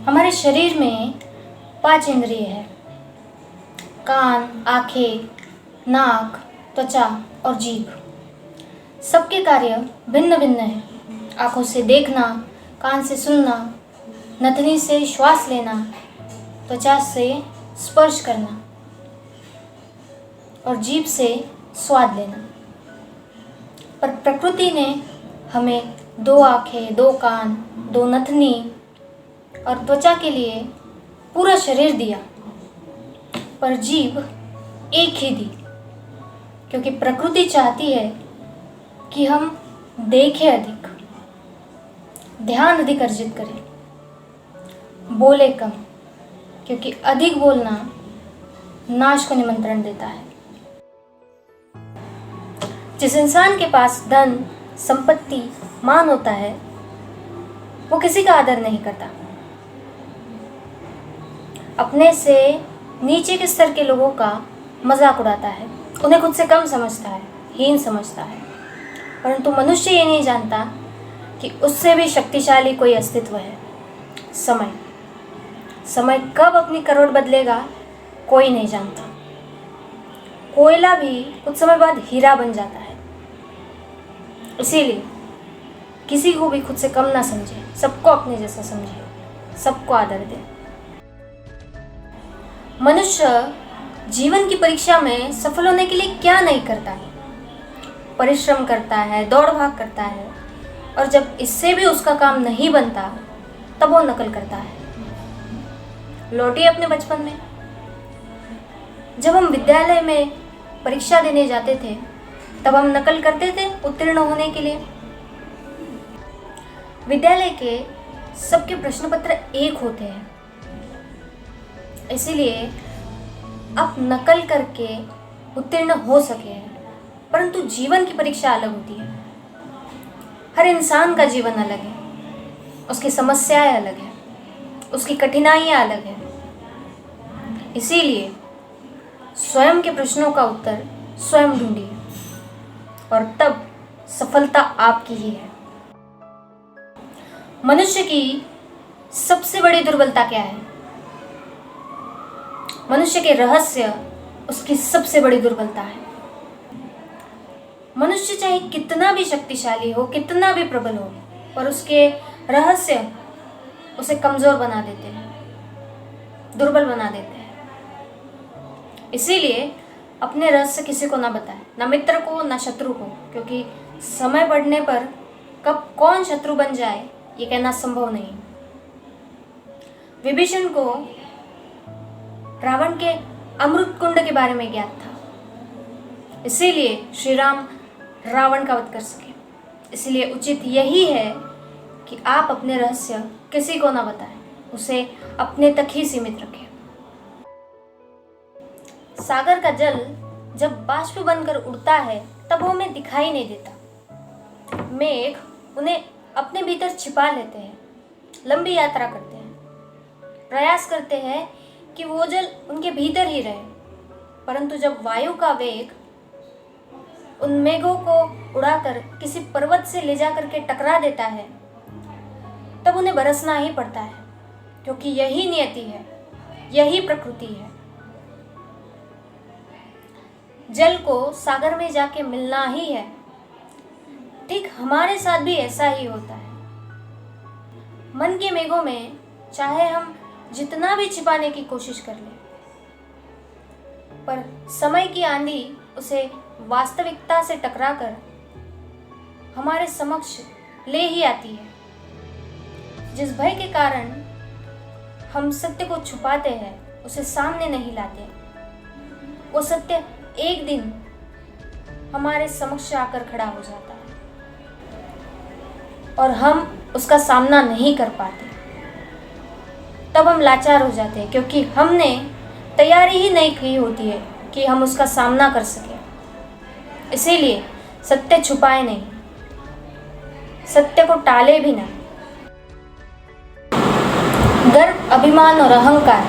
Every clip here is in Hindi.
हमारे शरीर में 5 इंद्रिय है। कान, आँखें, नाक, त्वचा और जीभ। सबके कार्य भिन्न भिन्न हैं। आँखों से देखना, कान से सुनना, नथनी से श्वास लेना, त्वचा से स्पर्श करना और जीभ से स्वाद लेना। पर प्रकृति ने हमें 2 आँखें, 2 कान, 2 नथनी और त्वचा के लिए पूरा शरीर दिया, पर जीभ एक ही दी, क्योंकि प्रकृति चाहती है कि हम देखें अधिक, ध्यान अधिक अर्जित करें, बोले कम, क्योंकि अधिक बोलना नाश को निमंत्रण देता है। जिस इंसान के पास धन, संपत्ति, मान होता है, वो किसी का आदर नहीं करता। अपने से नीचे के स्तर के लोगों का मजाक उड़ाता है, उन्हें खुद से कम समझता है, हीन समझता है। परंतु मनुष्य ये नहीं जानता कि उससे भी शक्तिशाली कोई अस्तित्व है, समय। समय कब अपनी करोड़ बदलेगा कोई नहीं जानता। कोयला भी कुछ समय बाद हीरा बन जाता है। इसीलिए किसी को भी खुद से कम ना समझे, सबको अपने जैसा समझे, सबको आदर दे। मनुष्य जीवन की परीक्षा में सफल होने के लिए क्या नहीं करता है? परिश्रम करता है, दौड़ भाग करता है, और जब इससे भी उसका काम नहीं बनता तब वो नकल करता है। लौटिए अपने बचपन में। जब हम विद्यालय में परीक्षा देने जाते थे तब हम नकल करते थे उत्तीर्ण होने के लिए। विद्यालय के सबके प्रश्न पत्र एक होते हैं, इसीलिए आप नकल करके उत्तीर्ण हो सके हैं। परंतु जीवन की परीक्षा अलग होती है। हर इंसान का जीवन अलग है, उसकी समस्याएं अलग है, उसकी कठिनाइयां अलग है। इसीलिए स्वयं के प्रश्नों का उत्तर स्वयं ढूंढिए, और तब सफलता आपकी ही है। मनुष्य की सबसे बड़ी दुर्बलता क्या है? मनुष्य के रहस्य उसकी सबसे बड़ी दुर्बलता है। मनुष्य चाहे कितना भी शक्तिशाली हो, कितना भी प्रबल हो, पर उसके रहस्य उसे कमजोर बना देते हैं, दुर्बल बना देते हैं। इसीलिए अपने रहस्य किसी को ना बताएं, ना मित्र को, ना शत्रु को, क्योंकि समय बढ़ने पर कब कौन शत्रु बन जाए ये कहना संभव नहीं। विभीषण को रावण के अमृत कुंड के बारे में ज्ञात था, इसीलिए श्री राम रावण का वध कर सके। इसलिए उचित यही है कि आप अपने रहस्य किसी को ना बताएं, उसे अपने तक ही सीमित रखें। सागर का जल जब बाष्प बनकर उड़ता है तब वो हमें दिखाई नहीं देता। मेघ उन्हें अपने भीतर छिपा लेते हैं, लंबी यात्रा करते हैं, प्रयास करते हैं कि वो जल उनके भीतर ही रहे। परंतु जब वायु का वेग उन मेघों को उड़ाकर किसी पर्वत से ले जाकर के टकरा देता है, तब उन्हें बरसना ही पड़ता है, क्योंकि यही नियति है, यही प्रकृति है। जल को सागर में जाके मिलना ही है। ठीक हमारे साथ भी ऐसा ही होता है। मन के मेघों में चाहे हम जितना भी छिपाने की कोशिश कर लें, पर समय की आंधी उसे वास्तविकता से टकराकर हमारे समक्ष ले ही आती है। जिस भय के कारण हम सत्य को छुपाते हैं, उसे सामने नहीं लाते, वो सत्य एक दिन हमारे समक्ष आकर खड़ा हो जाता है और हम उसका सामना नहीं कर पाते। तब हम लाचार हो जाते हैं, क्योंकि हमने तैयारी ही नहीं की होती है कि हम उसका सामना कर सकें। इसीलिए सत्य छुपाए नहीं, सत्य को टाले भी नहीं। गर्व, अभिमान और अहंकार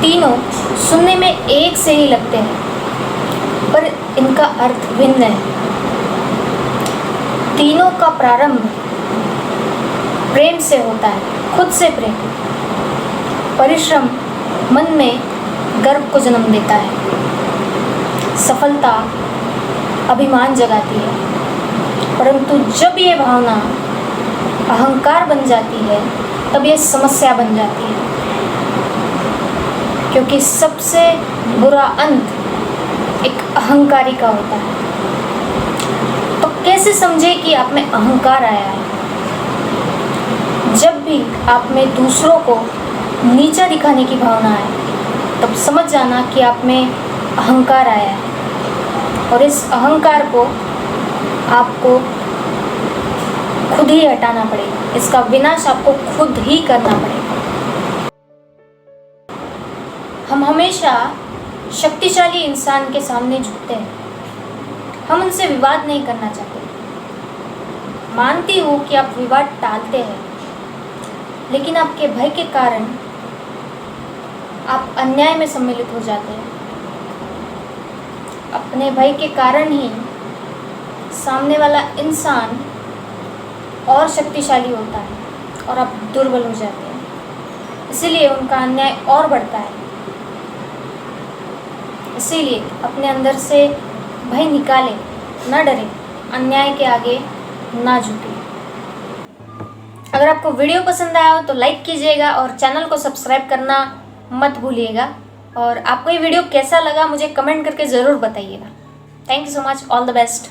तीनों सुनने में एक से ही लगते हैं, पर इनका अर्थ भिन्न है। तीनों का प्रारंभ प्रेम से होता है, खुद से प्रेम। परिश्रम मन में गर्व को जन्म देता है। सफलता अभिमान जगाती है, परंतु जब ये भावना अहंकार बन जाती है तब ये समस्या बन जाती है, क्योंकि सबसे बुरा अंत एक अहंकारी का होता है। तो कैसे समझे कि आप में अहंकार आया है? जब भी आप में दूसरों को नीचा दिखाने की भावना आए तब समझ जाना कि आप में अहंकार आया है, और इस अहंकार को आपको खुद ही हटाना पड़ेगा। इसका विनाश आपको खुद ही करना पड़ेगा। हम हमेशा शक्तिशाली इंसान के सामने झुकते हैं। हम उनसे विवाद नहीं करना चाहते। मानती हूँ कि आप विवाद टालते हैं, लेकिन आपके भय के कारण आप अन्याय में सम्मिलित हो जाते हैं। अपने भय के कारण ही सामने वाला इंसान और शक्तिशाली होता है और आप दुर्बल हो जाते हैं। इसीलिए उनका अन्याय और बढ़ता है। इसीलिए अपने अंदर से भय निकालें, न डरें, अन्याय के आगे ना झुकें। अगर आपको वीडियो पसंद आया हो तो लाइक कीजिएगा और चैनल को सब्सक्राइब करना मत भूलिएगा। और आपको ये वीडियो कैसा लगा मुझे कमेंट करके ज़रूर बताइएगा। Thank you so much. All the best.